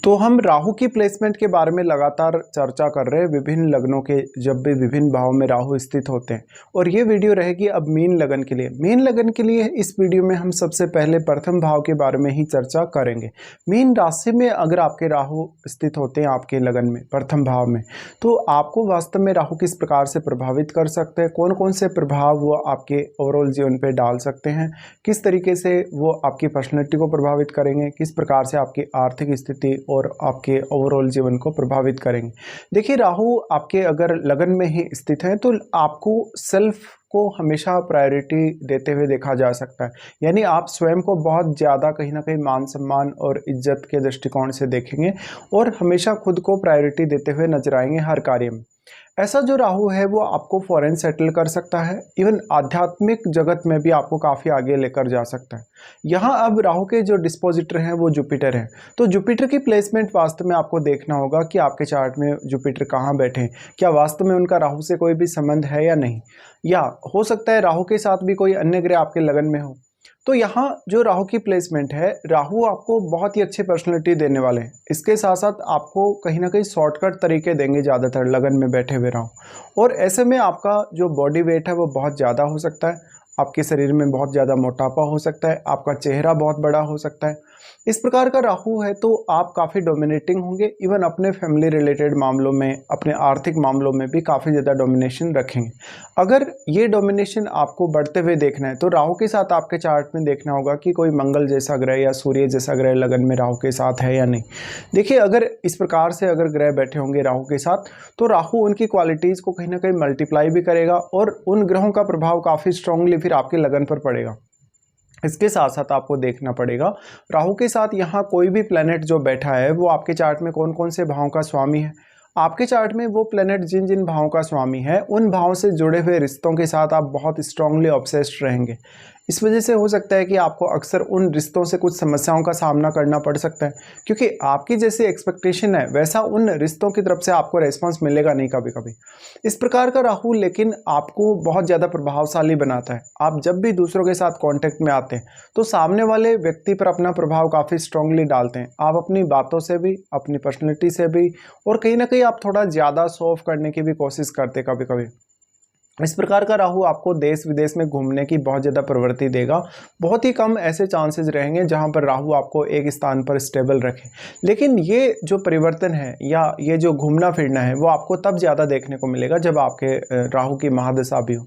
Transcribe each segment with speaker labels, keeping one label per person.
Speaker 1: तो हम राहु की प्लेसमेंट के बारे में लगातार चर्चा कर रहे हैं विभिन्न लग्नों के, जब भी विभिन्न भाव में राहु स्थित होते हैं। और ये वीडियो रहेगी अब मीन लगन के लिए। मीन लगन के लिए इस वीडियो में हम सबसे पहले प्रथम भाव के बारे में ही चर्चा करेंगे। मीन राशि में अगर आपके राहु स्थित होते हैं आपके लगन में प्रथम भाव में, तो आपको वास्तव में राहु किस प्रकार से प्रभावित कर सकते हैं, कौन कौन से प्रभाव वो आपके ओवरऑल जीवन पे डाल सकते हैं, किस तरीके से वो आपकी पर्सनैलिटी को प्रभावित करेंगे, किस प्रकार से आपकी आर्थिक स्थिति और आपके ओवरऑल जीवन को प्रभावित करेंगे। देखिए, राहु आपके अगर लगन में ही स्थित है तो आपको सेल्फ को हमेशा प्रायोरिटी देते हुए देखा जा सकता है। यानी आप स्वयं को बहुत ज़्यादा कहीं ना कहीं मान सम्मान और इज्जत के दृष्टिकोण से देखेंगे और हमेशा खुद को प्रायोरिटी देते हुए नजर आएंगे हर कार्य में। ऐसा जो राहु है वो आपको फॉरेन सेटल कर सकता है, इवन आध्यात्मिक जगत में भी आपको काफ़ी आगे लेकर जा सकता है। यहाँ अब राहु के जो डिस्पोजिटर हैं वो जुपिटर है, तो जुपिटर की प्लेसमेंट वास्तव में आपको देखना होगा कि आपके चार्ट में जुपिटर कहाँ बैठे हैं, क्या वास्तव में उनका राहु से कोई भी संबंध है या नहीं, या हो सकता है राहु के साथ भी कोई अन्य ग्रह आपके लगन में हो। तो यहाँ जो राहु की प्लेसमेंट है, राहु आपको बहुत ही अच्छी पर्सनैलिटी देने वाले हैं। इसके साथ साथ आपको कहीं ना कहीं शॉर्टकट तरीके देंगे ज़्यादातर लगन में बैठे हुए राहु। और ऐसे में आपका जो बॉडी वेट है वो बहुत ज़्यादा हो सकता है, आपके शरीर में बहुत ज़्यादा मोटापा हो सकता है, आपका चेहरा बहुत बड़ा हो सकता है। इस प्रकार का राहु है तो आप काफ़ी डोमिनेटिंग होंगे, इवन अपने फैमिली रिलेटेड मामलों में, अपने आर्थिक मामलों में भी काफ़ी ज़्यादा डोमिनेशन रखेंगे। अगर ये डोमिनेशन आपको बढ़ते हुए देखना है तो राहु के साथ आपके चार्ट में देखना होगा कि कोई मंगल जैसा ग्रह या सूर्य जैसा ग्रह लगन में राहु के साथ है या नहीं। देखिए, अगर इस प्रकार से अगर ग्रह बैठे होंगे राहु के साथ तो राहु उनकी क्वालिटीज़ को कहीं ना कहीं मल्टीप्लाई भी करेगा और उन ग्रहों का प्रभाव काफ़ी स्ट्रांगली फिर आपके लगन पर पड़ेगा। इसके साथ साथ आपको देखना पड़ेगा राहु के साथ यहाँ कोई भी प्लैनेट जो बैठा है वो आपके चार्ट में कौन कौन से भावों का स्वामी है। आपके चार्ट में वो प्लैनेट जिन जिन भावों का स्वामी है उन भावों से जुड़े हुए रिश्तों के साथ आप बहुत स्ट्रांगली ऑब्सेस्ड रहेंगे। इस वजह से हो सकता है कि आपको अक्सर उन रिश्तों से कुछ समस्याओं का सामना करना पड़ सकता है, क्योंकि आपकी जैसी एक्सपेक्टेशन है वैसा उन रिश्तों की तरफ से आपको रेस्पॉन्स मिलेगा नहीं कभी कभी। इस प्रकार का राहु लेकिन आपको बहुत ज़्यादा प्रभावशाली बनाता है। आप जब भी दूसरों के साथ कॉन्टेक्ट में आते हैं तो सामने वाले व्यक्ति पर अपना प्रभाव काफ़ी स्ट्रांगली डालते हैं। आप अपनी बातों से भी, अपनी पर्सनैलिटी से भी, और कहीं ना कहीं आप थोड़ा ज़्यादा शो ऑफ करने की भी कोशिश करते कभी कभी। इस प्रकार का राहु आपको देश विदेश में घूमने की बहुत ज़्यादा प्रवृत्ति देगा। बहुत ही कम ऐसे चांसेस रहेंगे जहां पर राहु आपको एक स्थान पर स्टेबल रखे। लेकिन ये जो परिवर्तन है या ये जो घूमना फिरना है वो आपको तब ज़्यादा देखने को मिलेगा जब आपके राहु की महादशा भी हो।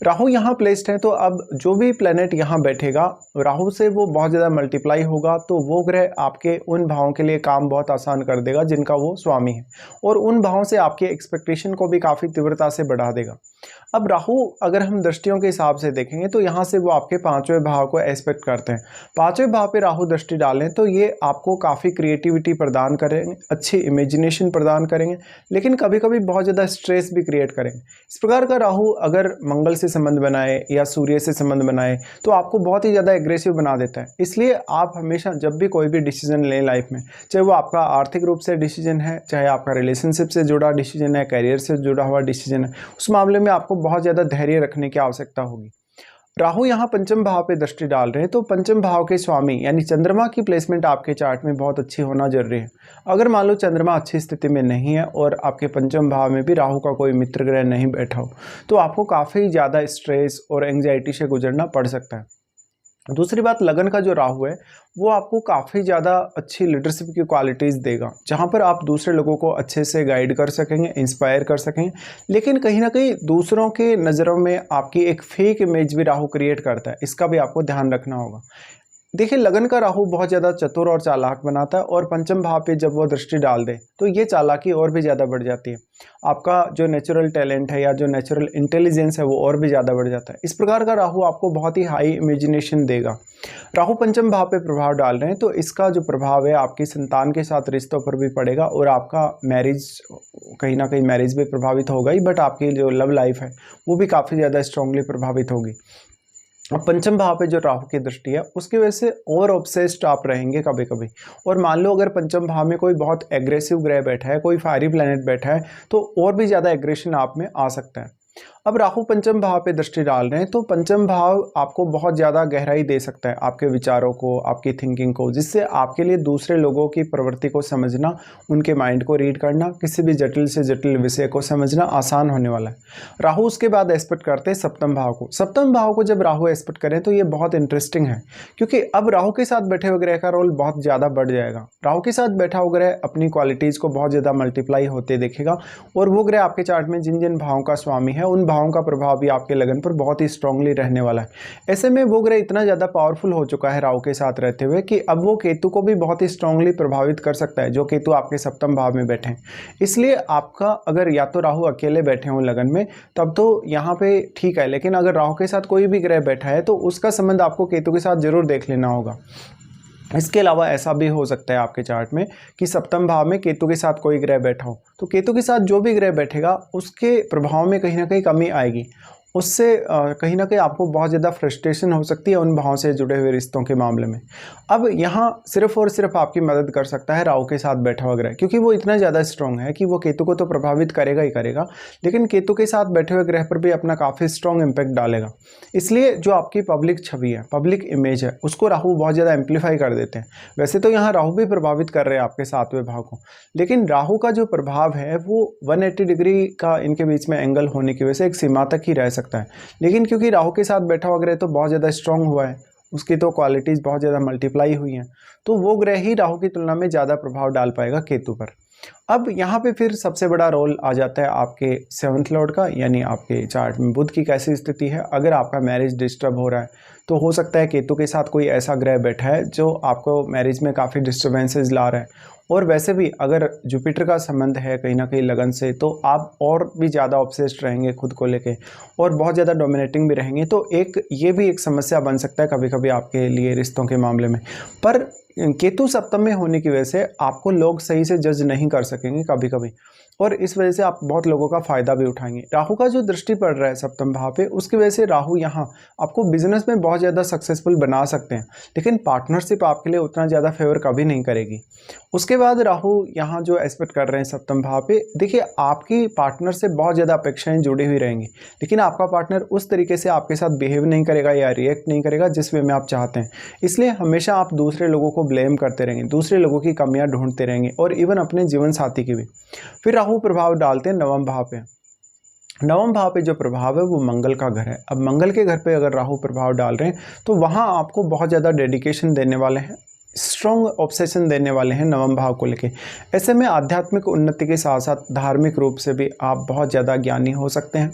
Speaker 1: राहु यहाँ प्लेस्ड है तो अब जो भी प्लेनेट यहाँ बैठेगा राहु से वो बहुत ज़्यादा मल्टीप्लाई होगा, तो वो ग्रह आपके उन भावों के लिए काम बहुत आसान कर देगा जिनका वो स्वामी है, और उन भावों से आपके एक्सपेक्टेशन को भी काफ़ी तीव्रता से बढ़ा देगा। अब राहु अगर हम दृष्टियों के हिसाब से देखेंगे तो यहाँ से वो आपके पांचवें भाव को एस्पेक्ट करते हैं। पांचवें भाव पे राहु दृष्टि डालें तो ये आपको काफ़ी क्रिएटिविटी प्रदान करेंगे, अच्छी इमेजिनेशन प्रदान करेंगे, लेकिन कभी कभी बहुत ज़्यादा स्ट्रेस भी क्रिएट करेंगे। इस प्रकार का राहु अगर मंगल से संबंध बनाए या सूर्य से संबंध बनाए तो आपको बहुत ही ज़्यादा एग्रेसिव बना देता है। इसलिए आप हमेशा जब भी कोई भी डिसीजन लें लाइफ में, चाहे वो आपका आर्थिक रूप से डिसीजन है, चाहे आपका रिलेशनशिप से जुड़ा डिसीजन है, करियर से जुड़ा हुआ डिसीजन है, उस मामले में आपको बहुत ज़्यादा धैर्य रखने की आवश्यकता होगी। राहु यहाँ पंचम भाव पे दृष्टि डाल रहे हैं तो पंचम भाव के स्वामी यानी चंद्रमा की प्लेसमेंट आपके चार्ट में बहुत अच्छी होना जरूरी है। अगर मान लो चंद्रमा अच्छी स्थिति में नहीं है और आपके पंचम भाव में भी राहु का कोई मित्र ग्रह नहीं बैठा हो तो आपको काफ़ी ज़्यादा स्ट्रेस और एंग्जाइटी से गुजरना पड़ सकता है। दूसरी बात, लगन का जो राहु है वो आपको काफ़ी ज़्यादा अच्छी लीडरशिप की क्वालिटीज़ देगा, जहाँ पर आप दूसरे लोगों को अच्छे से गाइड कर सकेंगे, इंस्पायर कर सकेंगे। लेकिन कहीं ना कहीं दूसरों के नज़रों में आपकी एक फेक इमेज भी राहु क्रिएट करता है, इसका भी आपको ध्यान रखना होगा। देखिए, लगन का राहु बहुत ज़्यादा चतुर और चालाक बनाता है, और पंचम भाव पे जब वो दृष्टि डाल दे तो ये चालाकी और भी ज़्यादा बढ़ जाती है। आपका जो नेचुरल टैलेंट है या जो नेचुरल इंटेलिजेंस है वो और भी ज़्यादा बढ़ जाता है। इस प्रकार का राहु आपको बहुत ही हाई इमेजिनेशन देगा। राहु पंचम भाव पे प्रभाव डाल रहे हैं तो इसका जो प्रभाव है आपकी संतान के साथ रिश्तों पर भी पड़ेगा, और आपका मैरिज, कहीं ना कहीं मैरिज भी प्रभावित होगा ही, बट आपकी जो लव लाइफ है वो भी काफ़ी ज़्यादा स्ट्रांगली प्रभावित होगी। अब पंचम भाव पे जो राहु की दृष्टि है उसकी वजह से ओवर ऑब्सेस्ड आप रहेंगे कभी कभी। और मान लो अगर पंचम भाव में कोई बहुत एग्रेसिव ग्रह बैठा है, कोई फायरी प्लैनेट बैठा है, तो और भी ज़्यादा एग्रेशन आप में आ सकता है। अब राहु पंचम भाव पे दृष्टि डाल रहे हैं, तो पंचम भाव आपको बहुत ज़्यादा गहराई दे सकता है आपके विचारों को, आपकी थिंकिंग को, जिससे आपके लिए दूसरे लोगों की प्रवृत्ति को समझना, उनके माइंड को रीड करना, किसी भी जटिल से जटिल विषय को समझना आसान होने वाला है। राहु उसके बाद एस्पेक्ट करते हैं सप्तम भाव को। सप्तम भाव को जब राहु एस्पेक्ट करें तो ये बहुत इंटरेस्टिंग है, क्योंकि अब राहु के साथ बैठे हुए ग्रह का रोल बहुत ज़्यादा बढ़ जाएगा। राहु के साथ बैठा हुआ ग्रह अपनी क्वालिटीज़ को बहुत ज़्यादा मल्टीप्लाई होते देखेगा, और वो ग्रह आपके चार्ट में जिन जिन भावों का स्वामी है उन भावों का प्रभाव भी आपके लगन पर बहुत ही स्ट्रांगली रहने वाला है। ऐसे में वो ग्रह इतना ज़्यादा पावरफुल हो चुका है राहु के साथ रहते हुए कि अब वो केतु को भी बहुत ही स्ट्रांगली प्रभावित कर सकता है, जो केतु आपके सप्तम भाव में बैठे हैं। इसलिए आपका अगर या तो राहु अकेले बैठे हों लगन में तब तो यहाँ पे ठीक है, लेकिन अगर राहु के साथ कोई भी ग्रह बैठा है तो उसका संबंध आपको केतु के साथ जरूर देख लेना होगा। इसके अलावा ऐसा भी हो सकता है आपके चार्ट में कि सप्तम भाव में केतु के साथ कोई ग्रह बैठा हो, तो केतु के साथ जो भी ग्रह बैठेगा उसके प्रभाव में कहीं ना कहीं कमी आएगी, उससे कहीं ना कहीं आपको बहुत ज़्यादा फ्रस्ट्रेशन हो सकती है उन भावों से जुड़े हुए रिश्तों के मामले में। अब यहाँ सिर्फ और सिर्फ आपकी मदद कर सकता है राहु के साथ बैठा हुआ ग्रह, क्योंकि वो इतना ज़्यादा स्ट्रॉन्ग है कि वो केतु को तो प्रभावित करेगा ही करेगा, लेकिन केतु के साथ बैठे हुए ग्रह पर भी अपना काफ़ी स्ट्रॉन्ग इम्पैक्ट डालेगा। इसलिए जो आपकी पब्लिक छवि है, पब्लिक इमेज है, उसको राहु बहुत ज़्यादा एम्पलीफाई कर देते हैं। वैसे तो यहाँ राहु भी प्रभावित कर रहे हैं आपके सातवें भाव को, लेकिन राहु का जो प्रभाव है वो 180 डिग्री का इनके बीच में एंगल होने की वजह से एक सीमा तक ही रह सकता है। लेकिन क्योंकि राहु के साथ बैठा हुआ ग्रह तो बहुत ज़्यादा स्ट्रांग हुआ है, उसकी तो क्वालिटीज़ बहुत ज़्यादा मल्टीप्लाई हुई हैं, तो वो ग्रह ही राहु की तुलना में ज़्यादा प्रभाव डाल पाएगा केतु पर। अब यहाँ पे फिर सबसे बड़ा रोल आ जाता है आपके 7th लॉर्ड का, यानी आपके चार्ट में बुध की कैसी स्थिति है। अगर आपका मैरिज डिस्टर्ब हो रहा है तो हो सकता है केतु के साथ कोई ऐसा ग्रह बैठा है जो आपको मैरिज में काफ़ी डिस्टर्बेंसेस ला रहा है। और वैसे भी अगर जुपिटर का संबंध है कहीं ना कहीं लगन से, तो आप और भी ज़्यादा ऑब्सेस्ड रहेंगे खुद को लेके और बहुत ज़्यादा डोमिनेटिंग भी रहेंगे, तो ये भी एक समस्या बन सकता है कभी कभी आपके लिए रिश्तों के मामले में। पर केतु सप्तम में होने की वजह से आपको लोग सही से जज नहीं कर सकेंगे कभी कभी, और इस वजह से आप बहुत लोगों का फ़ायदा भी उठाएंगे। राहु का जो दृष्टि पड़ रहा है सप्तम भाव पे, उसकी वजह से राहु यहाँ आपको बिजनेस में बहुत ज़्यादा सक्सेसफुल बना सकते हैं, लेकिन पार्टनरशिप आपके लिए उतना ज़्यादा फेवर कभी नहीं करेगी। उसके बाद राहु यहाँ जो एस्पेक्ट कर रहे हैं सप्तम भाव पे, देखिए आपकी पार्टनर से बहुत ज़्यादा अपेक्षाएं जुड़ी हुई रहेंगी, लेकिन आपका पार्टनर उस तरीके से आपके साथ बिहेव नहीं करेगा या रिएक्ट नहीं करेगा जिस वे में आप चाहते हैं। इसलिए हमेशा आप दूसरे लोगों को ब्लेम करते रहेंगे, दूसरे लोगों की कमियां ढूंढते रहेंगे, और इवन अपने जीवन साथी की भी। फिर राहु प्रभाव डालते हैं नवम भाव पे। नवम भाव पे जो प्रभाव है वो मंगल का घर है। अब मंगल के घर पे अगर राहु प्रभाव डाल रहे हैं तो वहाँ आपको बहुत ज़्यादा डेडिकेशन देने वाले हैं, स्ट्रॉन्ग ऑब्सेशन देने वाले हैं नवम भाव को लेके। ऐसे में आध्यात्मिक उन्नति के साथ साथ धार्मिक रूप से भी आप बहुत ज़्यादा ज्ञानी हो सकते हैं।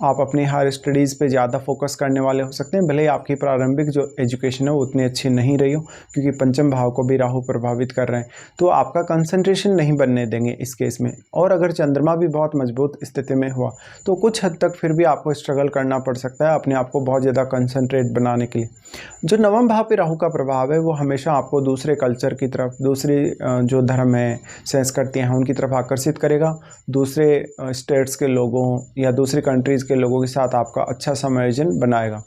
Speaker 1: आप अपनी हायर स्टडीज़ पे ज़्यादा फोकस करने वाले हो सकते हैं, भले ही आपकी प्रारंभिक जो एजुकेशन है वो उतनी अच्छी नहीं रही हो, क्योंकि पंचम भाव को भी राहु प्रभावित कर रहे हैं, तो आपका कंसंट्रेशन नहीं बनने देंगे इस केस में। और अगर चंद्रमा भी बहुत मजबूत स्थिति में हुआ तो कुछ हद तक फिर भी आपको स्ट्रगल करना पड़ सकता है अपने आप को बहुत ज़्यादा कंसंट्रेट बनाने के लिए। जो नवम भाव पे राहु का प्रभाव है वो हमेशा आपको दूसरे कल्चर की तरफ, दूसरी जो धर्म है, संस्कृतियाँ हैं, उनकी तरफ आकर्षित करेगा। दूसरे स्टेट्स के लोगों या दूसरी कंट्रीज़ के लोगों के साथ आपका अच्छा समायोजन बनाएगा।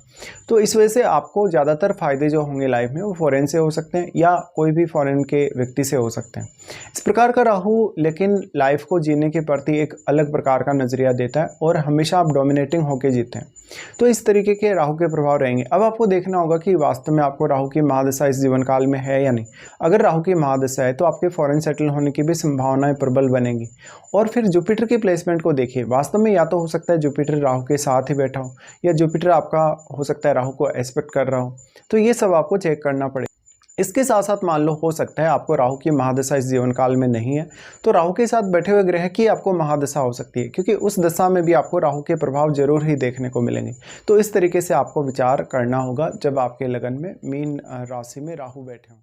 Speaker 1: तो इस वजह से आपको ज़्यादातर फ़ायदे जो होंगे लाइफ में वो फॉरेन से हो सकते हैं या कोई भी फॉरेन के व्यक्ति से हो सकते हैं। इस प्रकार का राहु लेकिन लाइफ को जीने के प्रति एक अलग प्रकार का नज़रिया देता है और हमेशा आप डोमिनेटिंग होके जीते हैं। तो इस तरीके के राहु के प्रभाव रहेंगे। अब आपको देखना होगा कि वास्तव में आपको राहु की महादशा इस जीवन काल में है या नहीं। अगर राहु की महादशा है तो आपके फॉरेन सेटल होने की भी संभावनाएं प्रबल बनेगी। और फिर जुपिटर की प्लेसमेंट को देखिए, वास्तव में या तो हो सकता है जुपिटर राहु के साथ ही बैठा हो, या जुपिटर आपका हो सकता है राहु को एस्पेक्ट कर रहा हो, तो ये सब आपको चेक करना पड़ेगा। इसके साथ साथ मान लो हो सकता है आपको राहु की महादशा इस जीवन काल में नहीं है, तो राहु के साथ बैठे हुए ग्रह की आपको महादशा हो सकती है, क्योंकि उस दशा में भी आपको राहु के प्रभाव जरूर ही देखने को मिलेंगे। तो इस तरीके से आपको विचार करना होगा जब आपके लगन में मीन राशि में राहु बैठे हों।